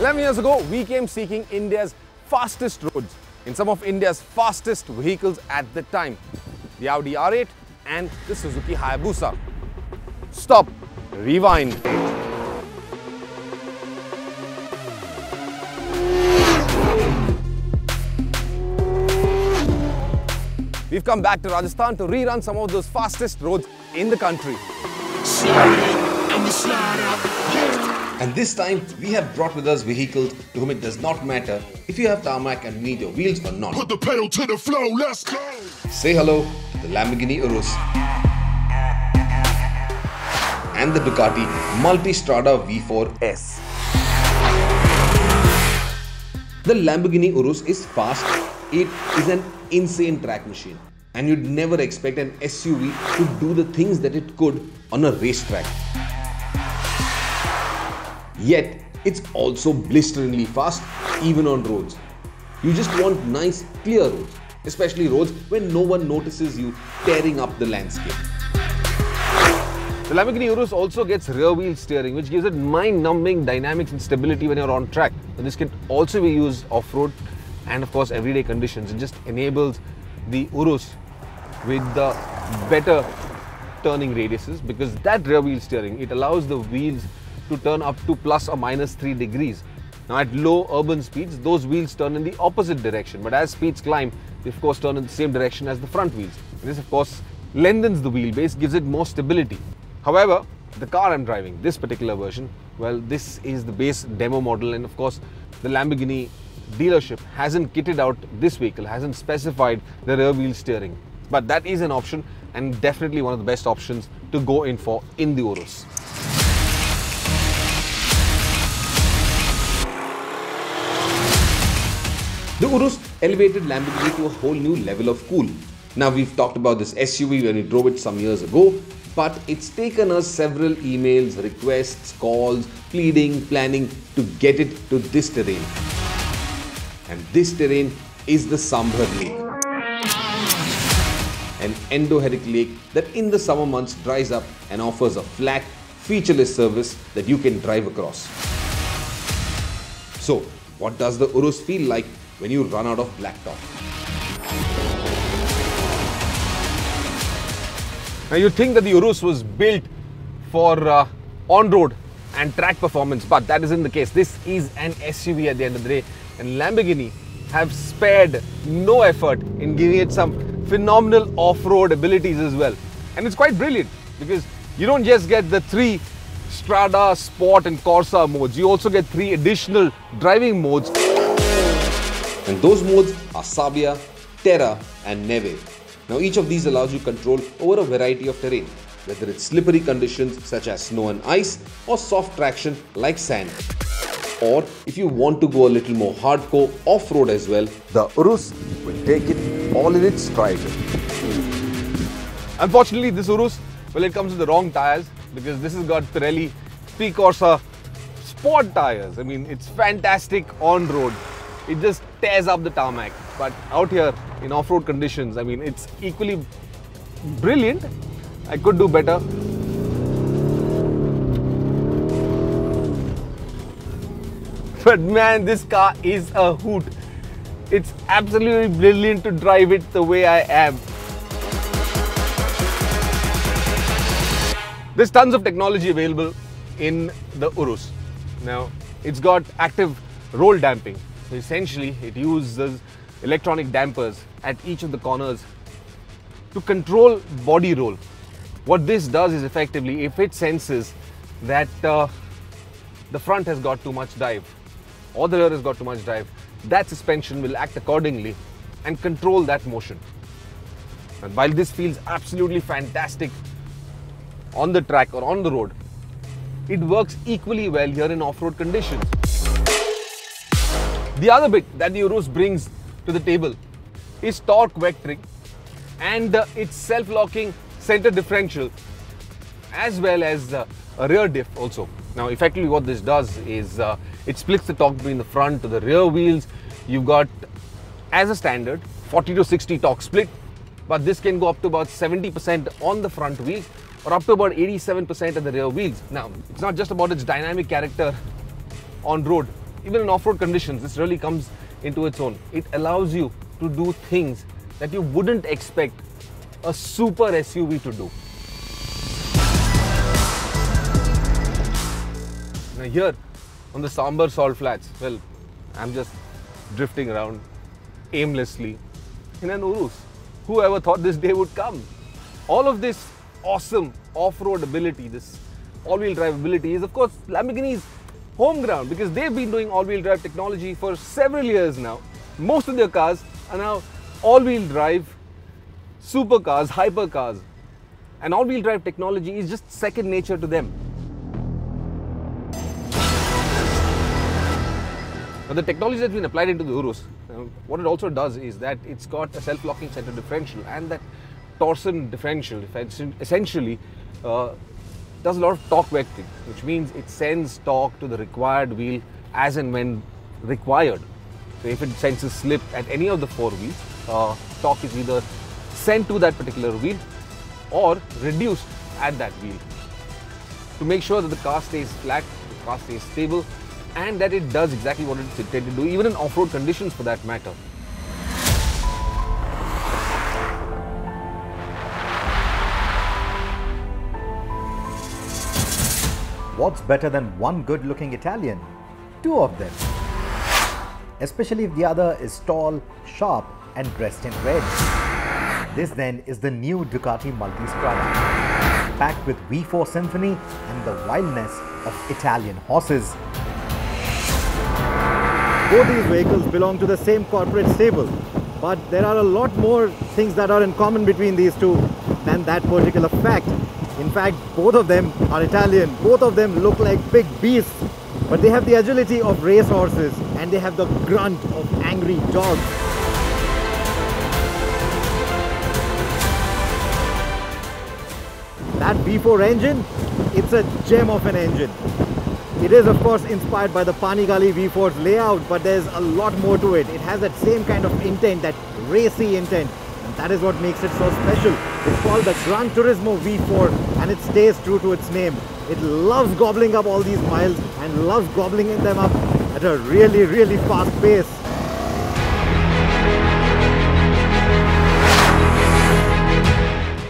11 years ago, we came seeking India's fastest roads in some of India's fastest vehicles at the time, the Audi R8 and the Suzuki Hayabusa. Stop, rewind. We've come back to Rajasthan to rerun some of those fastest roads in the country. And this time, we have brought with us vehicles to whom it does not matter if you have tarmac and need your wheels or not. Put the pedal to the floor, let's go! Say hello to the Lamborghini Urus and the Ducati Multistrada V4 S. The Lamborghini Urus is fast. It is an insane track machine, and you'd never expect an SUV to do the things that it could on a racetrack. Yet, it's also blisteringly fast even on roads. You just want nice, clear roads, especially roads where no one notices you tearing up the landscape. The Lamborghini Urus also gets rear wheel steering, which gives it mind-numbing dynamics and stability when you're on track. And this can also be used off-road and of course everyday conditions. It just enables the Urus with the better turning radiuses, because that rear wheel steering, it allows the wheels to turn up to plus or minus 3 degrees. Now at low urban speeds, those wheels turn in the opposite direction, but as speeds climb, they of course turn in the same direction as the front wheels. And this of course lengthens the wheelbase, gives it more stability. However, the car I'm driving, this particular version, well, this is the base demo model, and of course the Lamborghini dealership hasn't kitted out this vehicle, hasn't specified the rear wheel steering. But that is an option, and definitely one of the best options to go in for in the Urus. The Urus elevated Lamborghini to a whole new level of cool. Now, we've talked about this SUV when we drove it some years ago, but it's taken us several emails, requests, calls, pleading, planning to get it to this terrain. And this terrain is the Sambhar Lake, an endorheic lake that in the summer months dries up and offers a flat, featureless surface that you can drive across. So, what does the Urus feel like when you run out of blacktop? Now you'd think that the Urus was built for on-road and track performance, but that isn't the case. This is an SUV at the end of the day, and Lamborghini have spared no effort in giving it some phenomenal off-road abilities as well. And it's quite brilliant, because you don't just get the 3 Strada, Sport and Corsa modes, you also get 3 additional driving modes. And those modes are Sabia, Terra and Neve. Now each of these allows you control over a variety of terrain, whether it's slippery conditions such as snow and ice, or soft traction like sand. Or if you want to go a little more hardcore off-road as well, the Urus will take it all in its stride. Unfortunately, this Urus, well, it comes with the wrong tires, because this has got Pirelli P-Corsa Sport tires. I mean, it's fantastic on-road. It just tears up the tarmac. But out here in off-road conditions, I mean, it's equally brilliant. I could do better. But man, this car is a hoot. It's absolutely brilliant to drive it the way I am. There's tons of technology available in the Urus. Now, it's got active roll damping. So essentially, it uses electronic dampers at each of the corners to control body roll. What this does is effectively, if it senses that the front has got too much dive or the rear has got too much dive, that suspension will act accordingly and control that motion. And while this feels absolutely fantastic on the track or on the road, it works equally well here in off-road conditions. The other bit that the Urus brings to the table is torque vectoring and its self-locking center differential, as well as a rear diff also. Now effectively what this does is it splits the torque between the front to the rear wheels. You've got, as a standard, 40 to 60 torque split, but this can go up to about 70% on the front wheels or up to about 87% of the rear wheels. Now, it's not just about its dynamic character on road, even in off-road conditions, this really comes into its own. It allows you to do things that you wouldn't expect a super SUV to do. Now here on the Sambhar salt flats, well, I'm just drifting around aimlessly in an Urus. Whoever thought this day would come? All of this awesome off-road ability, this all-wheel drive ability is of course Lamborghini's home ground, because they've been doing all-wheel drive technology for several years now. Most of their cars are now all-wheel drive supercars, hypercars, and all-wheel drive technology is just second nature to them. Now, the technology that's been applied into the Urus, what it also does is that it's got a self-locking center differential, and that torsion differential essentially does a lot of torque vectoring, which means it sends torque to the required wheel as and when required. So if it senses slip at any of the four wheels, torque is either sent to that particular wheel or reduced at that wheel to make sure that the car stays flat, the car stays stable, and that it does exactly what it's intended to do, even in off-road conditions for that matter. What's better than one good-looking Italian? Two of them. Especially if the other is tall, sharp and dressed in red. This then is the new Ducati Multistrada, packed with V4 symphony and the wildness of Italian horses. Both these vehicles belong to the same corporate stable, but there are a lot more things that are in common between these two than that particular fact. In fact, both of them are Italian, both of them look like big beasts, but they have the agility of race horses and they have the grunt of angry dogs. That V4 engine, it's a gem of an engine. It is of course inspired by the Panigale V4's layout, but there's a lot more to it. It has that same kind of intent, that racy intent. And that is what makes it so special. It's called the Gran Turismo V4 and it stays true to its name. It loves gobbling up all these miles and loves gobbling them up at a really, really fast pace.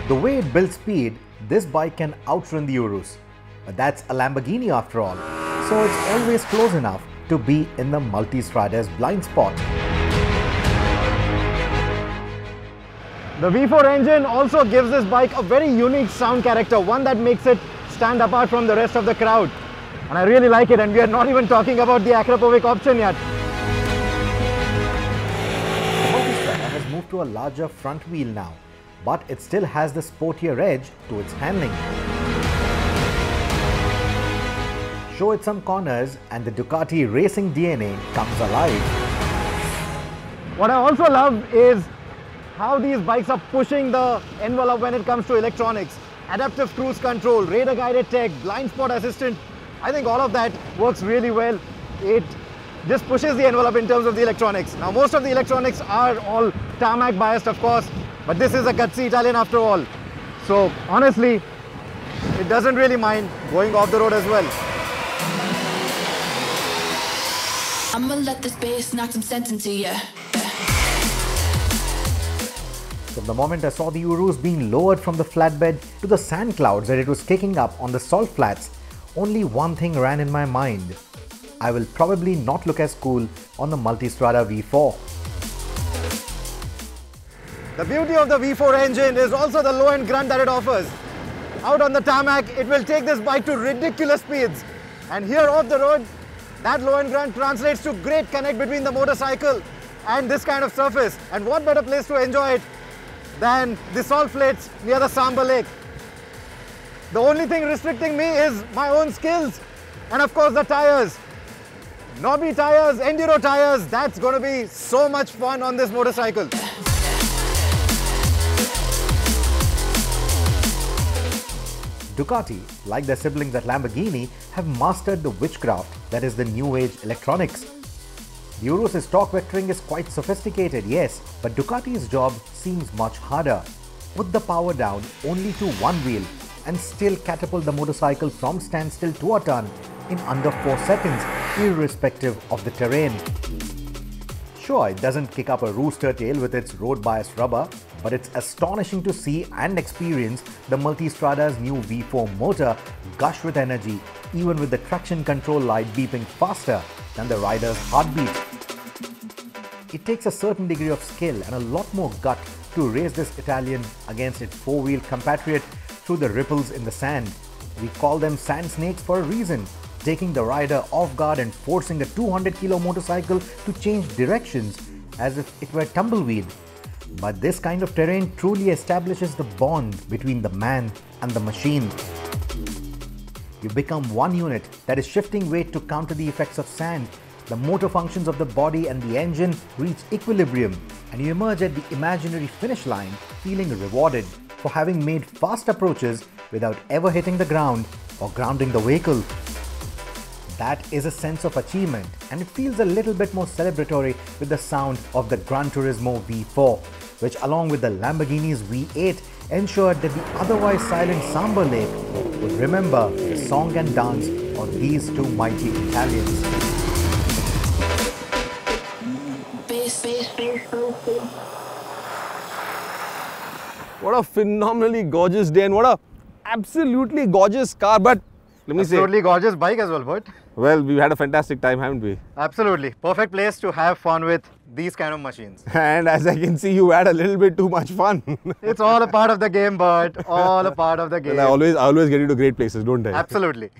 The way it builds speed, this bike can outrun the Urus. But that's a Lamborghini after all, so it's always close enough to be in the Multistrada's blind spot. The V4 engine also gives this bike a very unique sound character, one that makes it stand apart from the rest of the crowd. And I really like it, and we are not even talking about the Akrapovic option yet. The Multistrada has moved to a larger front wheel now, but it still has the sportier edge to its handling. Show it some corners and the Ducati racing DNA comes alive. What I also love is how these bikes are pushing the envelope when it comes to electronics. Adaptive cruise control, radar guided tech, blind spot assistant. I think all of that works really well. It just pushes the envelope in terms of the electronics. Now most of the electronics are all tarmac biased of course, but this is a gutsy Italian after all. So honestly, it doesn't really mind going off the road as well. I'ma let this bass knock some sense into ya. From the moment I saw the Urus being lowered from the flatbed to the sand clouds that it was kicking up on the salt flats, only one thing ran in my mind. I will probably not look as cool on the Multistrada V4. The beauty of the V4 engine is also the low-end grunt that it offers. Out on the tarmac, it will take this bike to ridiculous speeds. And here off the road, that low-end grunt translates to great connect between the motorcycle and this kind of surface. And what better place to enjoy it than the salt flats near the Sambhar lake. The only thing restricting me is my own skills and of course the tires. Knobby tires, enduro tires, that's going to be so much fun on this motorcycle. Ducati, like their siblings at Lamborghini, have mastered the witchcraft that is the new age electronics. The Urus' torque vectoring is quite sophisticated, yes, but Ducati's job seems much harder. Put the power down only to one wheel and still catapult the motorcycle from standstill to a turn in under 4 seconds, irrespective of the terrain. Sure, it doesn't kick up a rooster tail with its road-biased rubber, but it's astonishing to see and experience the Multistrada's new V4 motor gush with energy, even with the traction control light beeping faster than the rider's heartbeat. It takes a certain degree of skill and a lot more gut to race this Italian against its four-wheel compatriot through the ripples in the sand. We call them sand snakes for a reason, taking the rider off guard and forcing a 200-kilo motorcycle to change directions as if it were tumbleweed. But this kind of terrain truly establishes the bond between the man and the machine. You become one unit that is shifting weight to counter the effects of sand. The motor functions of the body and the engine reach equilibrium, and you emerge at the imaginary finish line feeling rewarded for having made fast approaches without ever hitting the ground or grounding the vehicle. That is a sense of achievement, and it feels a little bit more celebratory with the sound of the Gran Turismo V4, which along with the Lamborghini's V8 ensured that the otherwise silent Sambhar lake would remember the song and dance of these two mighty Italians. What a phenomenally gorgeous day and what a absolutely gorgeous car. But let me say, Absolutely gorgeous bike as well, but well, we've had a fantastic time, haven't we? absolutely perfect place to have fun with these kind of machines. And as I can see, you had a little bit too much fun. It's all a part of the game, but all a part of the game. Well, I always get you to great places, don't I? Absolutely.